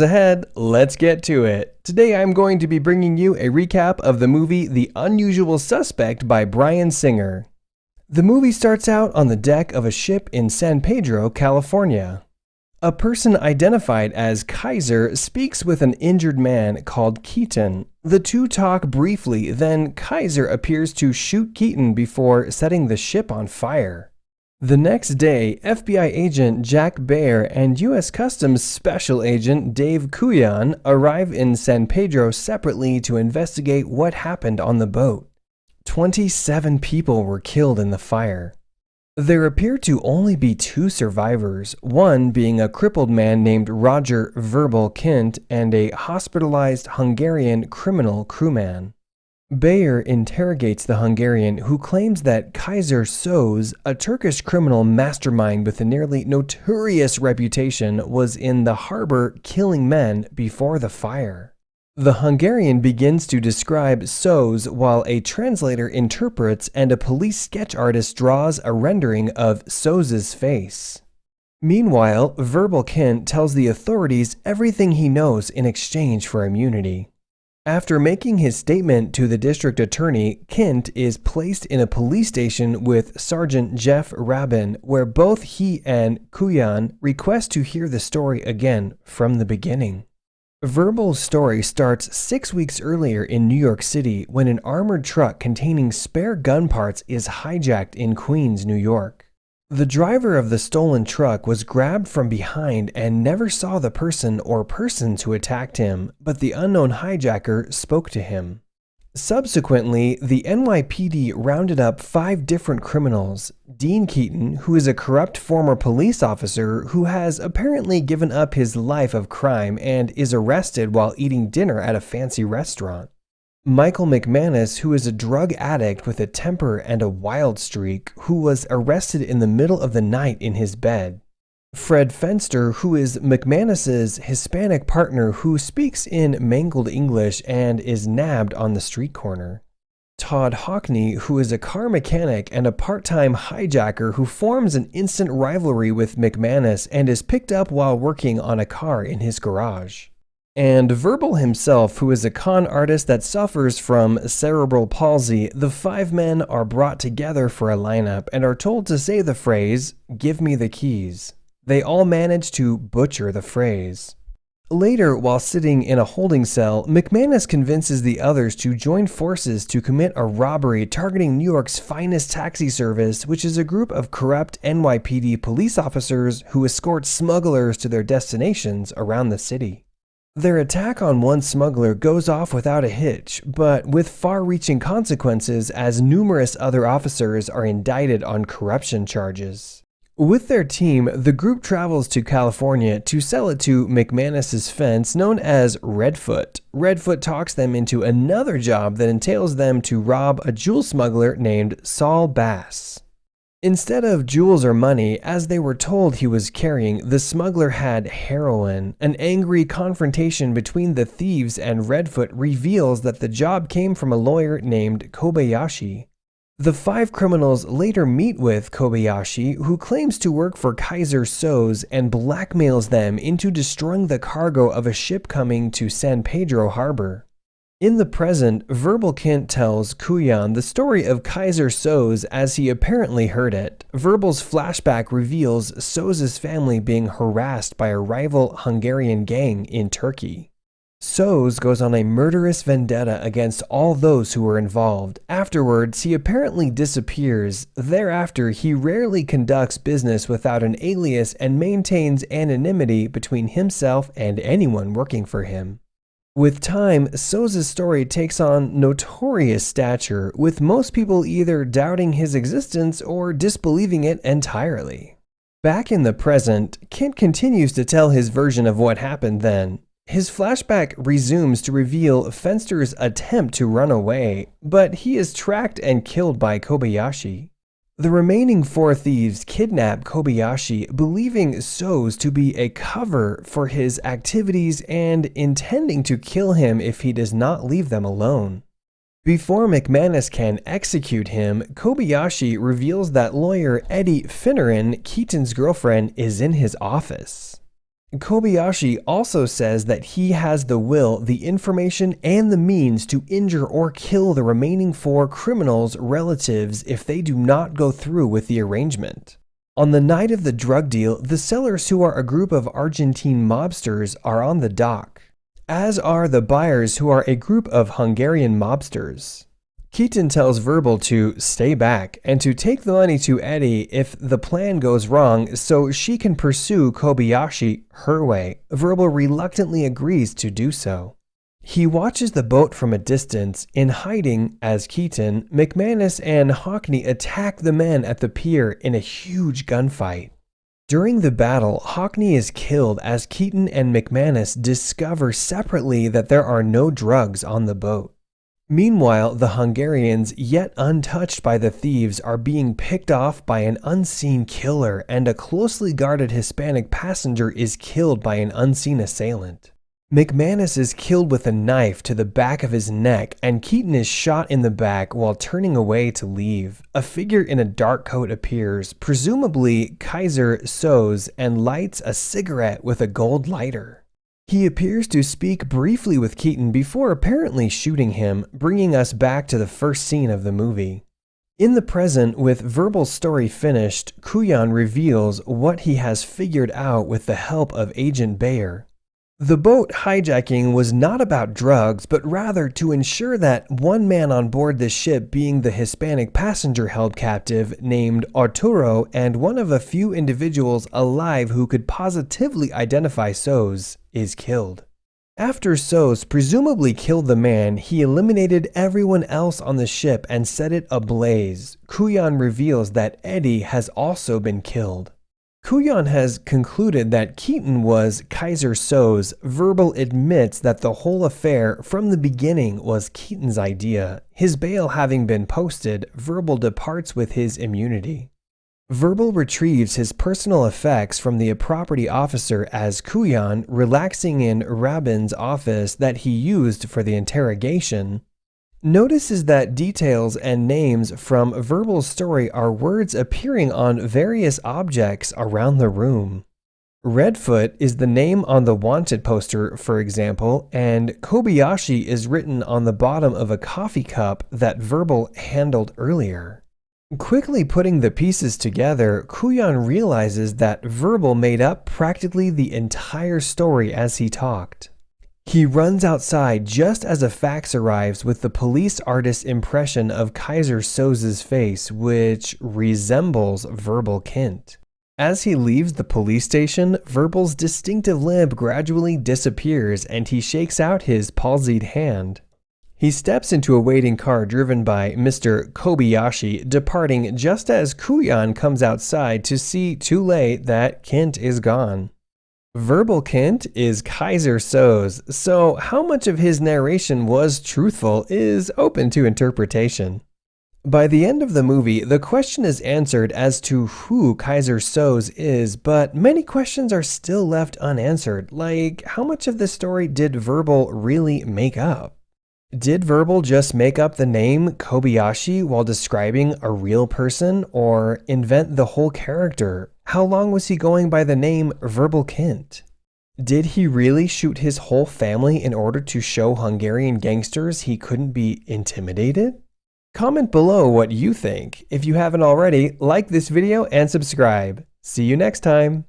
Ahead, let's get to it. Today I'm going to be bringing you a recap of the movie The Unusual Suspect by Bryan Singer. The movie starts out on the deck of a ship in San Pedro, California. A person identified as Kaiser speaks with an injured man called Keaton. The two talk briefly, then Kaiser appears to shoot Keaton before setting the ship on fire. The next day, FBI agent Jack Baer and U.S. Customs Special Agent Dave Keaton arrive in San Pedro separately to investigate what happened on the boat. 27 people were killed in the fire. There appear to only be 2 survivors, one being a crippled man named Roger Verbal Kint and a hospitalized Hungarian criminal crewman. Bayer interrogates the Hungarian, who claims that Kaiser Chazz, a Turkish criminal mastermind with a nearly notorious reputation, was in the harbor killing men before the fire. The Hungarian begins to describe Chazz while a translator interprets and a police sketch artist draws a rendering of Chazz's face. Meanwhile, Verbal Kint tells the authorities everything he knows in exchange for immunity. After making his statement to the district attorney, Kint is placed in a police station with Sergeant Jeff Rabin, where both he and Keaton request to hear the story again from the beginning. Verbal's story starts 6 weeks earlier in New York City when an armored truck containing spare gun parts is hijacked in Queens, New York. The driver of the stolen truck was grabbed from behind and never saw the person or persons who attacked him, but the unknown hijacker spoke to him. Subsequently, the NYPD rounded up 5 different criminals. Dean Keaton, who is a corrupt former police officer who has apparently given up his life of crime and is arrested while eating dinner at a fancy restaurant. Michael McManus, who is a drug addict with a temper and a wild streak, who was arrested in the middle of the night in his bed. Fred Fenster, who is McManus's Hispanic partner who speaks in mangled English and is nabbed on the street corner. Todd Hockney, who is a car mechanic and a part-time hijacker who forms an instant rivalry with McManus and is picked up while working on a car in his garage. And Verbal himself, who is a con artist that suffers from cerebral palsy. The 5 men are brought together for a lineup and are told to say the phrase, "Give me the keys." They all manage to butcher the phrase. Later, while sitting in a holding cell, McManus convinces the others to join forces to commit a robbery targeting New York's finest taxi service, which is a group of corrupt NYPD police officers who escort smugglers to their destinations around the city. Their attack on one smuggler goes off without a hitch, but with far-reaching consequences as numerous other officers are indicted on corruption charges. With their team, the group travels to California to sell it to McManus's fence known as Redfoot. Redfoot talks them into another job that entails them to rob a jewel smuggler named Saul Bass. Instead of jewels or money, as they were told he was carrying, the smuggler had heroin. An angry confrontation between the thieves and Redfoot reveals that the job came from a lawyer named Kobayashi. The 5 criminals later meet with Kobayashi, who claims to work for Kaiser Chazz and blackmails them into destroying the cargo of a ship coming to San Pedro Harbor. In the present, Verbal Kint tells Keaton the story of Kaiser Chazz as he apparently heard it. Verbal's flashback reveals Chazz's family being harassed by a rival Hungarian gang in Turkey. Chazz goes on a murderous vendetta against all those who were involved. Afterwards, he apparently disappears. Thereafter, he rarely conducts business without an alias and maintains anonymity between himself and anyone working for him. With time, Chazz's story takes on notorious stature, with most people either doubting his existence or disbelieving it entirely. Back in the present, Kint continues to tell his version of what happened then. His flashback resumes to reveal Fenster's attempt to run away, but he is tracked and killed by Kobayashi. The remaining 4 thieves kidnap Kobayashi, believing Chazz to be a cover for his activities and intending to kill him if he does not leave them alone. Before McManus can execute him, Kobayashi reveals that lawyer Eddie Finneran, Keaton's girlfriend, is in his office. Kobayashi also says that he has the will, the information, and the means to injure or kill the remaining 4 criminals' relatives if they do not go through with the arrangement. On the night of the drug deal, the sellers, who are a group of Argentine mobsters, are on the dock, as are the buyers, who are a group of Hungarian mobsters. Keaton tells Verbal to stay back and to take the money to Eddie if the plan goes wrong so she can pursue Kobayashi her way. Verbal reluctantly agrees to do so. He watches the boat from a distance. In hiding as Keaton, McManus and Hockney attack the men at the pier in a huge gunfight. During the battle, Hockney is killed as Keaton and McManus discover separately that there are no drugs on the boat. Meanwhile, the Hungarians, yet untouched by the thieves, are being picked off by an unseen killer, and a closely guarded Hispanic passenger is killed by an unseen assailant. McManus is killed with a knife to the back of his neck, and Keaton is shot in the back while turning away to leave. A figure in a dark coat appears, presumably chazz, and lights a cigarette with a gold lighter. He appears to speak briefly with Keaton before apparently shooting him, bringing us back to the first scene of the movie. In the present, with Verbal's story finished, Keaton reveals what he has figured out with the help of Agent Bayer. The boat hijacking was not about drugs, but rather to ensure that one man on board the ship, being the Hispanic passenger held captive named Arturo, and one of a few individuals alive who could positively identify Chazz, is killed. After Chazz presumably killed the man, he eliminated everyone else on the ship and set it ablaze. Keaton reveals that Eddie has also been killed. Keaton has concluded that Keaton was chazz. Verbal admits that the whole affair from the beginning was Keaton's idea. His bail having been posted, Verbal departs with his immunity. Verbal retrieves his personal effects from the property officer as Keaton, relaxing in Rabin's office that he used for the interrogation, notices that details and names from Verbal's story are words appearing on various objects around the room. Redfoot is the name on the wanted poster, for example, and Kobayashi is written on the bottom of a coffee cup that Verbal handled earlier. Quickly putting the pieces together, Keaton realizes that Verbal made up practically the entire story as he talked. He runs outside just as a fax arrives with the police artist's impression of chazz' face, which resembles Verbal Kint. As he leaves the police station, Verbal's distinctive limp gradually disappears and he shakes out his palsied hand. He steps into a waiting car driven by Mr. Kobayashi, departing just as Keaton comes outside to see too late that Kint is gone. Verbal Kint is chazz, so how much of his narration was truthful is open to interpretation. By the end of the movie, the question is answered as to who chazz is, but many questions are still left unanswered, like how much of the story did Verbal really make up? Did Verbal just make up the name Kobayashi while describing a real person, or invent the whole character? How long was he going by the name Verbal Kint? Did he really shoot his whole family in order to show Hungarian gangsters he couldn't be intimidated? Comment below what you think. If you haven't already, like this video and subscribe. See you next time.